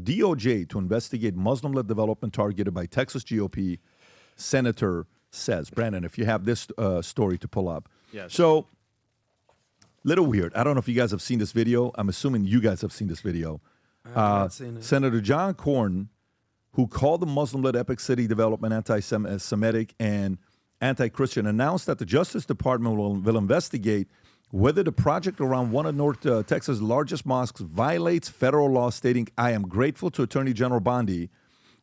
DOJ to investigate Muslim-led development targeted by Texas GOP senator says. Brandon, if you have this story to pull up. Yes. So, little weird. I don't know if you guys have seen this video. I'm assuming you guys have seen this video. I have not seen it. Senator John Cornyn, who called the Muslim-led Epic City development anti-Semitic and anti-Christian, announced that the Justice Department will investigate whether the project around one of North Texas' largest mosques violates federal law, stating, "I am grateful to Attorney General Bondi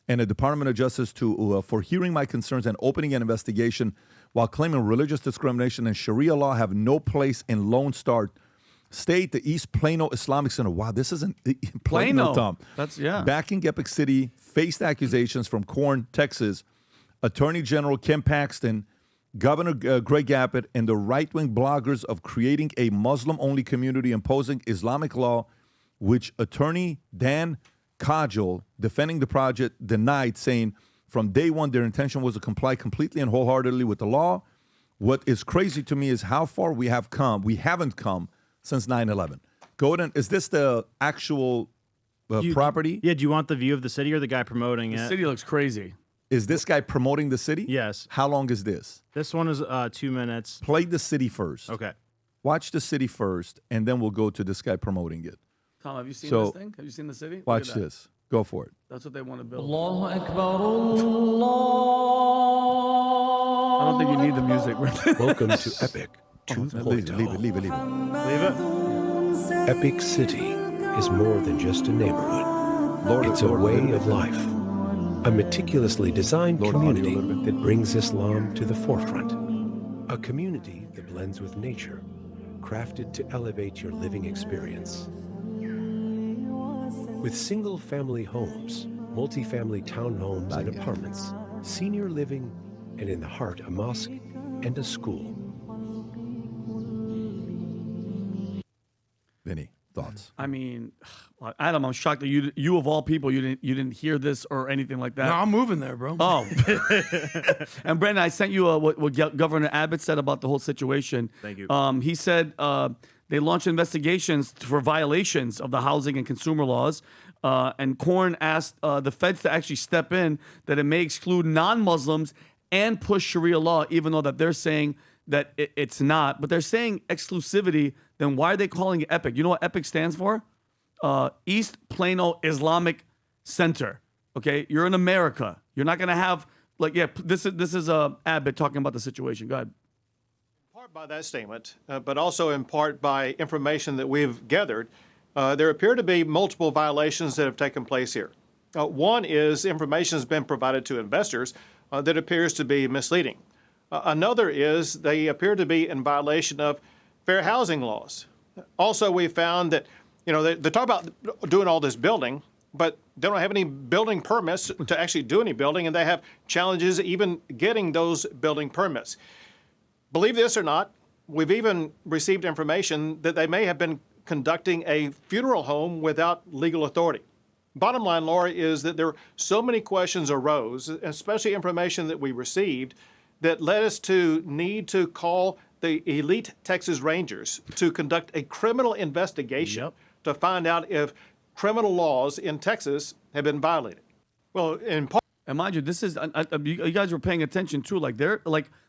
and the Department of Justice for hearing my concerns and opening an investigation, while claiming religious discrimination and Sharia law have no place in Lone Star State, the East Plano Islamic Center." Wow, this isn't Plano, Tom. That's, yeah. Backing Epic City faced accusations from Corn, Texas, Attorney General Ken Paxton, Governor Greg Abbott, and the right-wing bloggers of creating a Muslim-only community imposing Islamic law, which Attorney Dan Codgel, defending the project, denied, saying from day one their intention was to comply completely and wholeheartedly with the law. What is crazy to me is how far we have come. We haven't come since 9/11. Gordon, is this the actual property? Yeah, do you want the view of the city or the guy promoting it? The city looks crazy. Is this guy promoting the city? Yes. How long is this? This one is 2 minutes. Play the city first. Okay. Watch the city first, and then we'll go to this guy promoting it. Tom, have you seen So, this thing? Have you seen the city? Look Watch at that. this. Go for it. That's what they want to build. Allahu Akbar, I don't think you need the music. Welcome to Epic 2.0. Leave it. Epic City is more than just a neighborhood. It's a way of life. A meticulously designed community that brings Islam to the forefront. A community that blends with nature, crafted to elevate your living experience. With single-family homes, multi-family townhomes and apartments, senior living, and in the heart, a mosque and a school. Vinny, thoughts? I mean, Adam, I'm shocked that you of all people, you didn't hear this or anything like that. No, I'm moving there, bro. Oh, and Brandon, I sent you what Governor Abbott said about the whole situation. Thank you. He said they launched investigations for violations of the housing and consumer laws. And Corn asked the feds to actually step in, that it may exclude non-Muslims and push Sharia law, even though that they're saying that it's not. But they're saying exclusivity. Then why are they calling it EPIC? You know what EPIC stands for? East Plano Islamic Center. Okay, you're in America. You're not gonna have this is Abbott talking about the situation. Go ahead. In part by that statement, but also in part by information that we've gathered, there appear to be multiple violations that have taken place here. One is information has been provided to investors that appears to be misleading. Another is they appear to be in violation of fair housing laws. Also, we found that, they talk about doing all this building, but they don't have any building permits to actually do any building, and they have challenges even getting those building permits. Believe this or not, we've even received information that they may have been conducting a funeral home without legal authority. Bottom line, Laura, is that there were so many questions arose, especially information that we received, that led us to need to call the elite Texas Rangers to conduct a criminal investigation to find out if criminal laws in Texas have been violated. Well, in part. And mind you, this is you guys were paying attention too. They're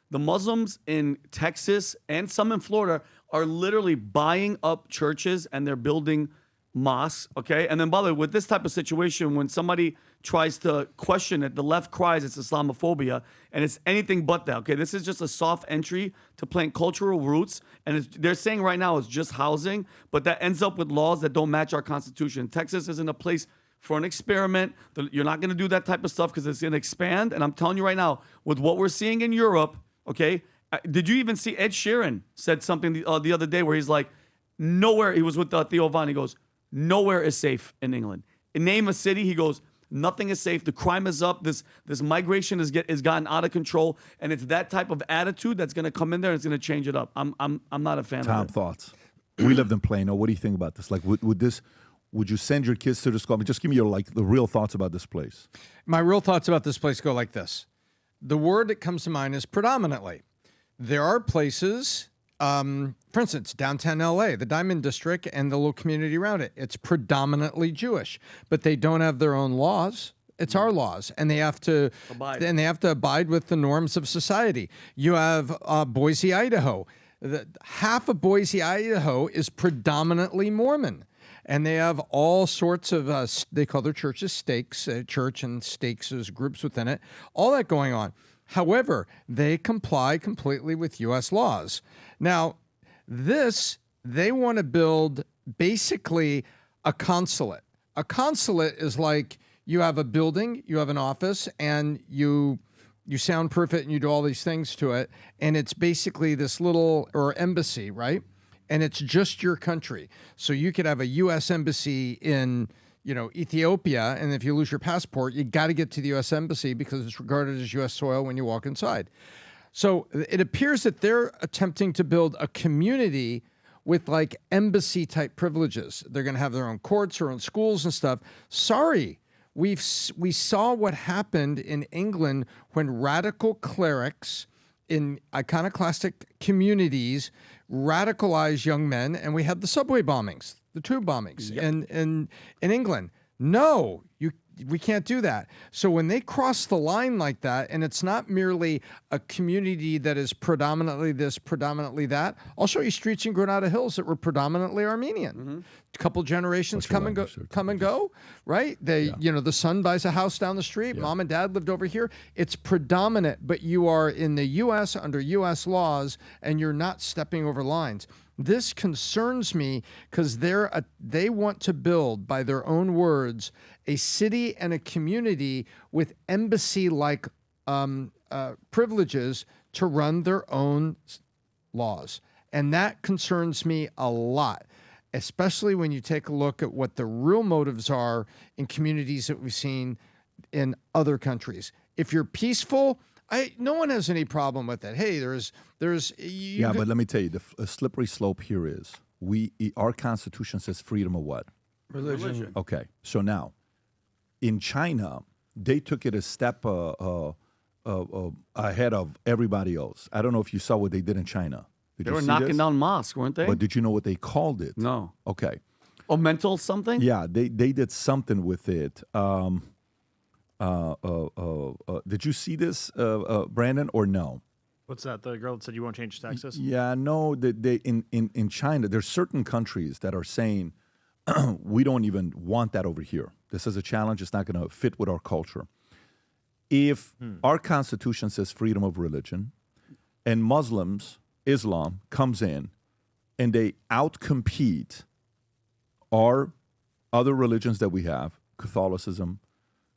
the Muslims in Texas and some in Florida are literally buying up churches and they're building mosques. Okay, and then by the way, with this type of situation, when somebody tries to question it, the left cries it's Islamophobia, and it's anything but that. Okay, this is just a soft entry to plant cultural roots, and they're saying right now it's just housing, but that ends up with laws that don't match our Constitution. Texas isn't a place for an experiment. You're not going to do that type of stuff because it's going to expand. And I'm telling you right now, with what we're seeing in Europe, okay, did you even see Ed Sheeran said something the other day where he's like, nowhere, he was with Theo Von, he goes, nowhere is safe in England. Name a city, he goes, nothing is safe. The crime is up. This migration has gotten out of control, and it's that type of attitude that's going to come in there and it's going to change it up. I'm not a fan of it. Tom, thoughts? We lived in Plano. What do you think about this? Like, would you send your kids to the school? I mean, just give me your the real thoughts about this place. My real thoughts about this place go like this. The word that comes to mind is predominantly. There are places For instance, downtown LA, the Diamond District and the little community around it, it's predominantly Jewish, but they don't have their own laws. It's our laws, and they have to abide with the norms of society. You have Boise, Idaho. Half of Boise, Idaho is predominantly Mormon. And they have all sorts of, they call their churches stakes, church and stakes as groups within it, all that going on. However, they comply completely with U.S. laws. Now, they want to build basically a consulate. A consulate is like you have a building, you have an office, and you soundproof it and you do all these things to it. And it's basically this little, or embassy, right? And it's just your country. So you could have a U.S. embassy in, Ethiopia, and if you lose your passport, you got to get to the U.S. embassy because it's regarded as U.S. soil when you walk inside. So it appears that they're attempting to build a community with like embassy type privileges. They're going to have their own courts, their own schools and stuff. Sorry, we saw what happened in England when radical clerics in iconoclastic communities radicalized young men, and we had the subway bombings, the tube bombings in England. No, we can't do that. So when they cross the line like that, and it's not merely a community that is predominantly this, predominantly that. I'll show you streets in Granada Hills that were predominantly Armenian. A couple generations come and go, right? The son buys a house down the street. Yeah. Mom and dad lived over here. It's predominant, but you are in the U.S. under U.S. laws, and you're not stepping over lines. This concerns me because they want to build, by their own words, a city and a community with embassy-like privileges to run their own laws. And that concerns me a lot, especially when you take a look at what the real motives are in communities that we've seen in other countries. If you're peaceful, no one has any problem with it. Hey, but let me tell you, the slippery slope here is our Constitution says freedom of what? Religion. Okay, so now, in China, they took it a step ahead of everybody else. I don't know if you saw what they did in China. They were knocking down mosques, weren't they? But did you know what they called it? No. Okay. Oh, mental something? Yeah, they did something with it. Did you see this, Brandon, or no? What's that? The girl that said you won't change taxes? Yeah, no. In China, there's certain countries that are saying we don't even want that over here. This is a challenge. It's not going to fit with our culture. If our Constitution says freedom of religion, and Islam comes in, and they outcompete our other religions that we have, Catholicism,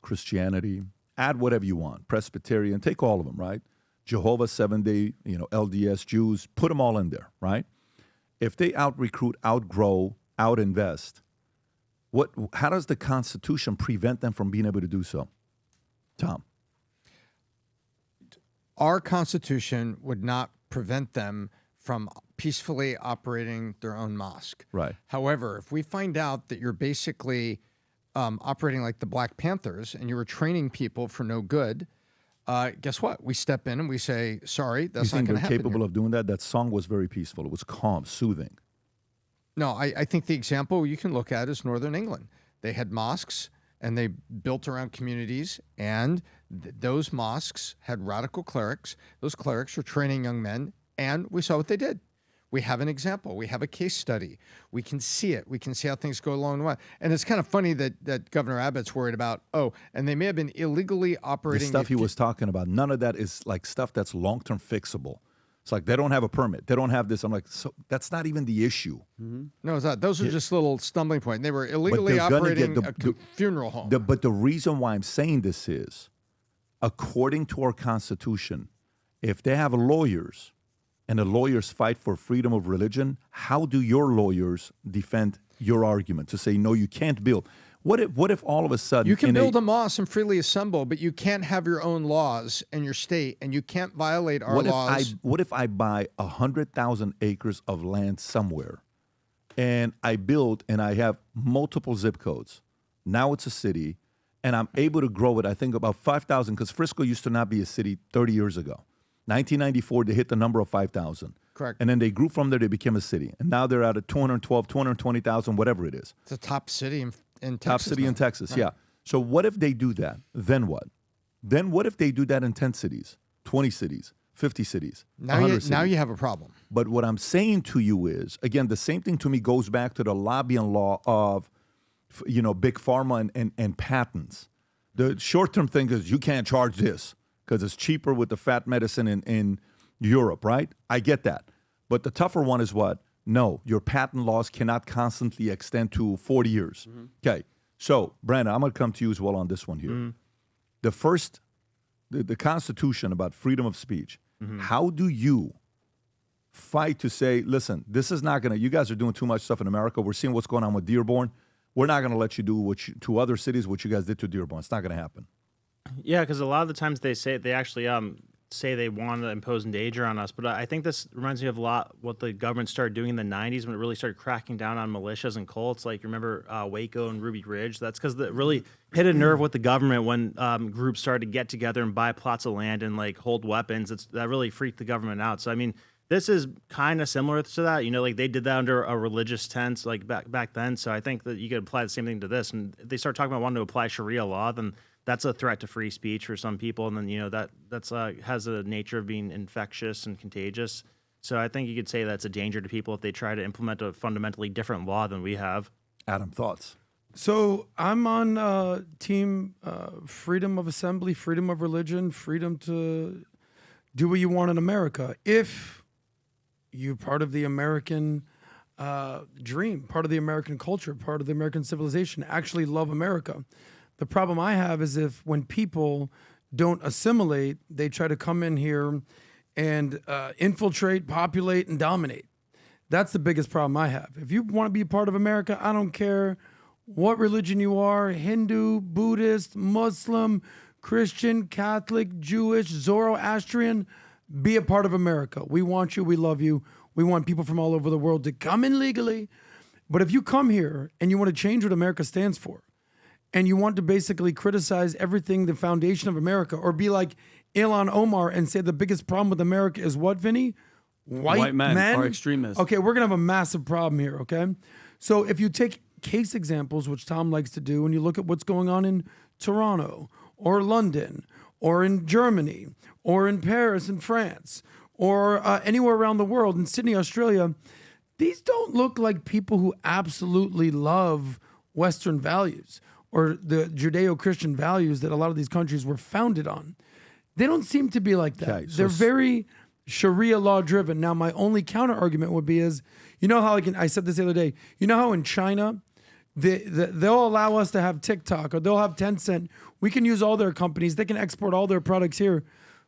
Christianity, add whatever you want, Presbyterian, take all of them, right? Jehovah, 7-day, LDS, Jews, put them all in there, right? If they out-recruit, outgrow, out-invest, how does the Constitution prevent them from being able to do so? Tom? Our Constitution would not prevent them from peacefully operating their own mosque. Right. However, if we find out that you're basically operating like the Black Panthers and you were training people for no good, guess what? We step in and we say, sorry, that's not going to happen. You think they're capable of doing that? That song was very peaceful. It was calm, soothing. No, I think the example you can look at is Northern England. They had mosques and they built around communities, and those mosques had radical clerics. Those clerics were training young men, and we saw what they did. We have an example. We have a case study. We can see it. We can see how things go along the way. And it's kind of funny that Governor Abbott's worried about, and they may have been illegally operating. The stuff he was talking about, none of that is like stuff that's long-term fixable. It's like they don't have a permit. They don't have this. I'm like, so that's not even the issue. Mm-hmm. No, it's not. Those are just little stumbling points. They were illegally operating a funeral home. But the reason why I'm saying this is, according to our Constitution, if they have lawyers and the lawyers fight for freedom of religion, how do your lawyers defend your argument to say, no, you can't build? What if all of a sudden... You can build a mosque and freely assemble, but you can't have your own laws in your state, and you can't violate our laws. What if I buy 100,000 acres of land somewhere, and I build, and I have multiple zip codes? Now it's a city, and I'm able to grow it, I think, about 5,000, because Frisco used to not be a city 30 years ago. 1994, they hit the number of 5,000. Correct. And then they grew from there, they became a city. And now they're at a 212, 220,000, whatever it is. It's a top city in Texas. Top city now. in Texas, Right. yeah. So what if they do that? Then what? Then what if they do that in 10 cities, 20 cities, 50 cities, Now 100 you, cities? now you have a problem. But what I'm saying to you is, again, the same thing to me goes back to the lobbying law of, big pharma and patents. The short-term thing is you can't charge this because it's cheaper with the fat medicine in Europe, right? I get that. But the tougher one is what? No, your patent laws cannot constantly extend to 40 years. Okay, so Brandon, I'm going to come to you as well on this one here. The first, the Constitution about freedom of speech, how do you fight to say, listen, this is not going to, you guys are doing too much stuff in America. We're seeing what's going on with Dearborn. We're not going to let you do to other cities what you guys did to Dearborn. It's not going to happen. Yeah, because a lot of the times they actually say they want to impose danger on us. But I think this reminds me of a lot what the government started doing in the 90s when it really started cracking down on militias and cults. Like, remember Waco and Ruby Ridge? That's because it really hit a nerve with the government when groups started to get together and buy plots of land and like hold weapons. That really freaked the government out. So, I mean, this is kind of similar to that. Like they did that under a religious tense like back then. So I think that you could apply the same thing to this. And if they start talking about wanting to apply Sharia law, then that's a threat to free speech for some people, and then that's has a nature of being infectious and contagious. So I think you could say that's a danger to people if they try to implement a fundamentally different law than we have. Adam, thoughts? So I'm on team freedom of assembly, freedom of religion, freedom to do what you want in America. If you're part of the American dream, part of the American culture, part of the American civilization, actually love America. The problem I have is when people don't assimilate, they try to come in here and infiltrate, populate, and dominate. That's the biggest problem I have. If you want to be a part of America, I don't care what religion you are, Hindu, Buddhist, Muslim, Christian, Catholic, Jewish, Zoroastrian, be a part of America. We want you. We love you. We want people from all over the world to come in legally. But if you come here and you want to change what America stands for, and you want to basically criticize everything, the foundation of America, or be like Ilhan Omar and say the biggest problem with America is what, Vinny? White men men are extremists. Okay, we're going to have a massive problem here, okay? So if you take case examples, which Tom likes to do, and you look at what's going on in Toronto or London or in Germany or in Paris and France or anywhere around the world, in Sydney, Australia, these don't look like people who absolutely love Western values or the Judeo-Christian values that a lot of these countries were founded on. They don't seem to be like that. Okay, so They're very Sharia law driven. Now, my only counter argument would be is, how I said this the other day, how in China, they'll allow us to have TikTok or they'll have Tencent. We can use all their companies. They can export all their products here,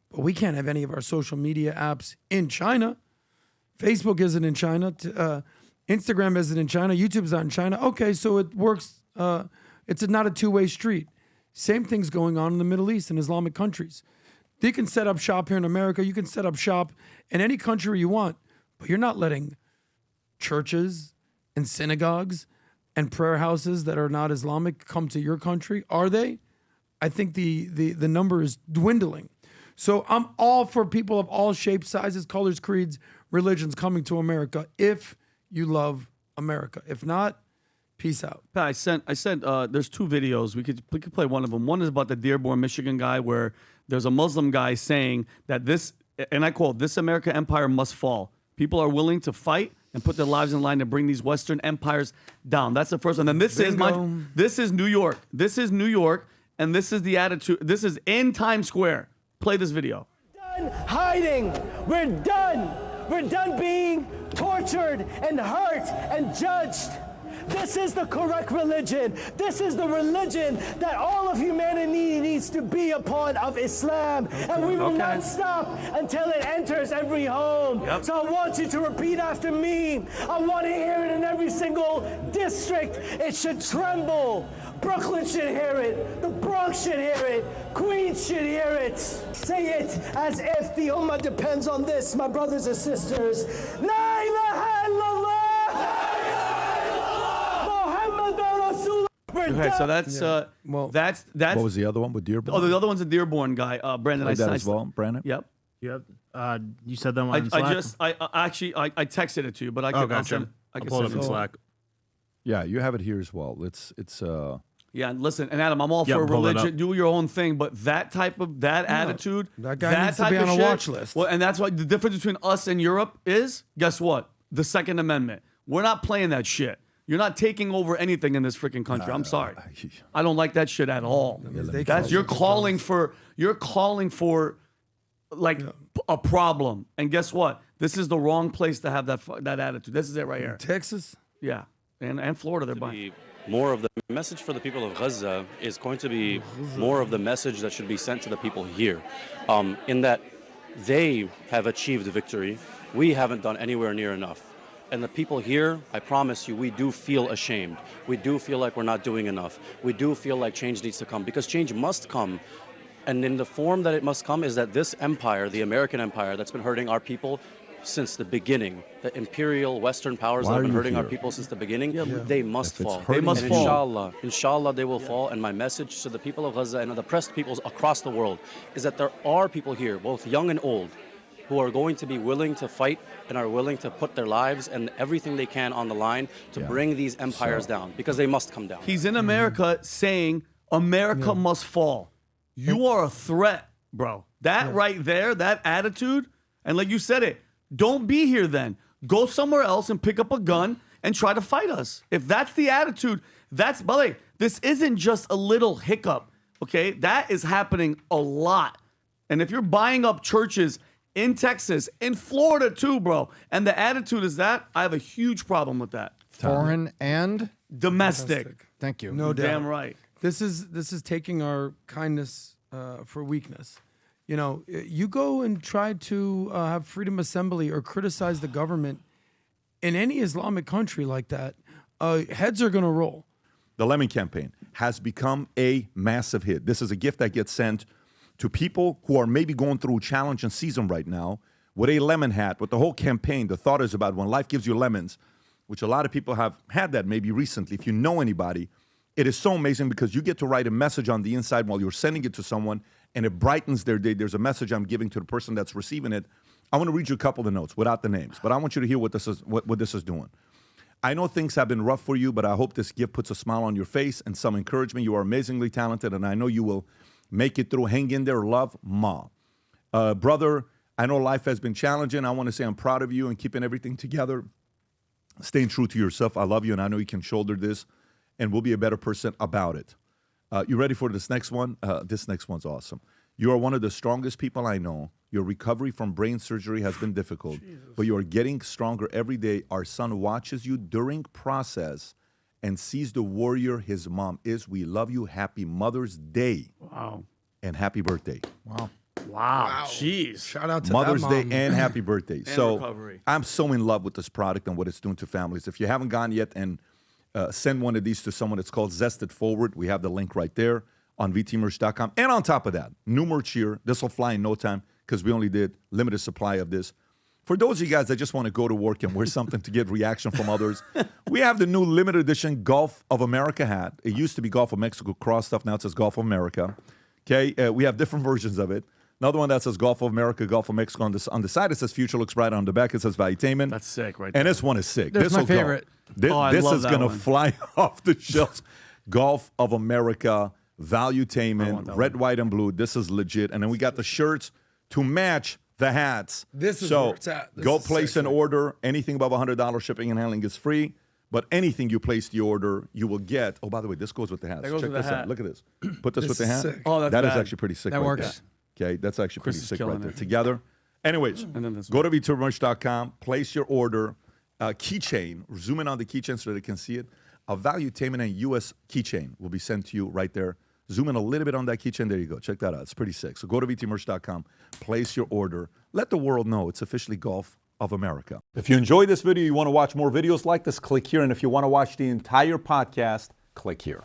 but we can't have any of our social media apps in China. Facebook isn't in China. Instagram isn't in China. YouTube's not in China. Okay, so it works. It's not a two-way street. Same thing's going on in the Middle East and Islamic countries. You can set up shop here in America. You can set up shop in any country you want, but you're not letting churches and synagogues and prayer houses that are not Islamic come to your country, are they? I think the number is dwindling. So I'm all for people of all shapes, sizes, colors, creeds, religions coming to America if you love America. If not, peace out. Pat, I sent. There's two videos. We could play one of them. One is about the Dearborn, Michigan guy, where there's a Muslim guy saying that this, and I quote, "This American empire must fall. People are willing to fight and put their lives in line to bring these Western empires down." That's the first one. And then this is New York. This is New York, and this is the attitude. This is in Times Square. Play this video. We're done hiding. We're done. We're done being tortured and hurt and judged. This is the correct religion. This is the religion that all of humanity needs to be upon, of Islam. And we will not stop until it enters every home. Yep. So I want you to repeat after me. I want to hear it in every single district. It should tremble. Brooklyn should hear it. The Bronx should hear it. Queens should hear it. Say it as if the Ummah depends on this, my brothers and sisters. La ilaha illallah. Okay, so that's that's what was the other one with Dearborn? Oh, the other one's a Dearborn guy, Brandon. Play that as well, Brandon. Yep. You said that one in Slack? I texted it to you, but I can, gotcha. I can I'll pull it send up in it. Slack. Yeah, you have it here as well. Yeah, and listen, and Adam, I'm all Yeah, for pull that religion. up. Do your own thing, but that attitude, that guy needs to be type on of a shit- watch list. Well, and that's why the difference between us and Europe is, guess what? The Second Amendment. We're not playing that shit. You're not taking over anything in this freaking country. I'm sorry. I don't like that shit at all. You're calling for like a problem. And guess what? This is the wrong place to have that attitude. This is it right here. Texas? Yeah. And Florida, they're buying. More of the message for the people of Gaza is going to be more of the message that should be sent to the people here, in that they have achieved victory. We haven't done anywhere near enough. And the people here, I promise you, we do feel ashamed. We do feel like we're not doing enough. We do feel like change needs to come, because change must come. And in the form that it must come is that this empire, the American empire that's been hurting our people since the beginning, the imperial Western powers that have been hurting our people since the beginning, they must fall. They must and fall. Inshallah, they will fall. And my message to the people of Gaza and the oppressed peoples across the world is that there are people here, both young and old, who are going to be willing to fight and are willing to put their lives and everything they can on the line to bring these empires down, because they must come down. He's in America saying America must fall. You are a threat, bro. That right there, that attitude, and like you said it, don't be here then. Go somewhere else and pick up a gun and try to fight us. If that's the attitude, by the way, this isn't just a little hiccup, okay? That is happening a lot. And if you're buying up churches in Texas, in Florida too, bro, and the attitude is that, I have a huge problem with that. Foreign and Domestic. thank you. No doubt. Damn right. This is taking our kindness for weakness. You know, you go and try to have freedom of assembly or criticize the government in any Islamic country like that, heads are going to roll. The Lemon campaign has become a massive hit. This is a gift that gets sent to people who are maybe going through a challenging season right now with a lemon hat, with the whole campaign. The thought is about when life gives you lemons, which a lot of people have had that maybe recently. If you know anybody, it is so amazing because you get to write a message on the inside while you're sending it to someone, and it brightens their day. There's a message I'm giving to the person that's receiving it. I want to read you a couple of the notes without the names, but I want you to hear what this is doing. I know things have been rough for you, but I hope this gift puts a smile on your face and some encouragement. You are amazingly talented, and I know you will make it through. Hang in there. Love, Ma. Brother, I know life has been challenging. I want to say I'm proud of you and keeping everything together, staying true to yourself. I love you, and I know you can shoulder this, and we'll be a better person about it. You ready for this next one? This next one's awesome. You are one of the strongest people I know. Your recovery from brain surgery has been difficult, but you are getting stronger every day. Our son watches you during process and sees the warrior his mom is. We love you. Happy Mother's Day. Wow. And happy birthday. Wow. Wow. Jeez. Shout out to Mother's that Day mom. and happy birthday. So recovery. I'm so in love with this product and what it's doing to families. If you haven't gone yet and send one of these to someone, it's called Zested Forward. We have the link right there on vtmerch.com. And on top of that, new merch here. This will fly in no time because we only did limited supply of this. For those of you guys that just want to go to work and wear something to get reaction from others, we have the new limited edition Gulf of America hat. It used to be Gulf of Mexico cross stuff. Now it says Gulf of America. Okay, we have different versions of it. Another one that says Gulf of America, Gulf of Mexico. On the side, it says Future Looks Bright. On the back, it says Valuetainment. That's sick right And there. this one is sick. That's This my will go. favorite. I This love is that going to one. fly off the shelves. Gulf of America, I Valuetainment, want that red, one. white, and blue. This is legit. And then we got the shirts to match the hats. This is so where it's at. This go is place an sexy. order. Anything above $100 shipping and handling is free. But anything you place the order, you will get. Oh, by the way, this goes with the hats. That goes Check with the this out. hat. Look at this. Put this This with the is hat. sick. Oh, that's That is bad. actually pretty sick. That right works. there. Okay, that's actually Chris pretty is sick right killing there. it. Together. Anyways, And then this go to vtmerch.com, place your order. Keychain, zoom in on the keychain so that they can see it. A Valuetainment and US keychain will be sent to you right there. Zoom in a little bit on that keychain. There you go. Check that out. It's pretty sick. So go to vtmerch.com, place your order. Let the world know it's officially Gulf of America. If you enjoyed this video, you want to watch more videos like this, click here. And if you want to watch the entire podcast, click here.